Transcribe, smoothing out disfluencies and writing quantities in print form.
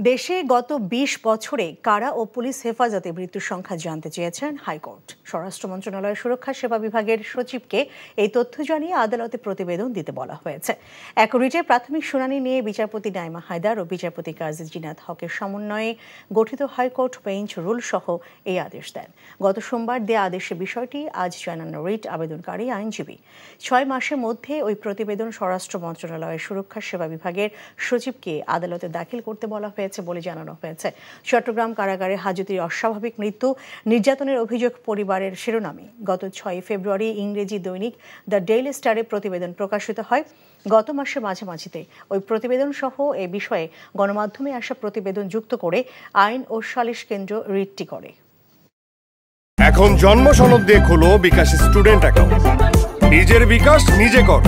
দেশে গত ২০ বছরে কারা ও পুলিশ হেফাজতে মৃত্যুর সংখ্যা জানতে চেয়েছেন হাইকোর্ট। স্বরাষ্ট্র মন্ত্রণালয়ের সুরক্ষা সেবা বিভাগের সচিবকে এই তথ্য জানিয়ে আদালতে প্রতিবেদন দিতে বলা হয়েছে। এক রিটের প্রাথমিক শুনানি নিয়ে বিচারপতি নাইমা হায়দার ও বিচারপতি কাজী জিনাত হকের সমন্বয়ে গঠিত হাইকোর্ট বেঞ্চ রুল সহ এই আদেশ দেন। গত সোমবার দেয়া আদেশে বিষয়টি আজ জানান রিট আবেদনকারী আইনজীবী। ৬ মাসের মধ্যে ওই প্রতিবেদন স্বরাষ্ট্র মন্ত্রণালয়ের সুরক্ষা সেবা বিভাগের সচিবকে আদালতে দাখিল করতে বলা হয়েছে বলে জানানো হয়েছে। চট্টগ্রাম কারাগারে হাজতির অস্বাভাবিক মৃত্যু, নির্যাতনের অভিযোগ পরিবারের শিরোনামে গত ৬ ফেব্রুয়ারি ইংরেজি দৈনিক দ্য ডেইলি স্টারে প্রতিবেদন প্রকাশিত হয়। গত মাসের মাঝামাঝিতে ওই প্রতিবেদন সহ এ বিষয়ে গণমাধ্যমে আসা প্রতিবেদন যুক্ত করে আইন ও সালিশ কেন্দ্র রিটটি করে। এখন জন্ম সনদ দিয়ে খোলো বিকাশ স্টুডেন্ট অ্যাকাউন্ট। নিজের বিকাশ নিজে কর।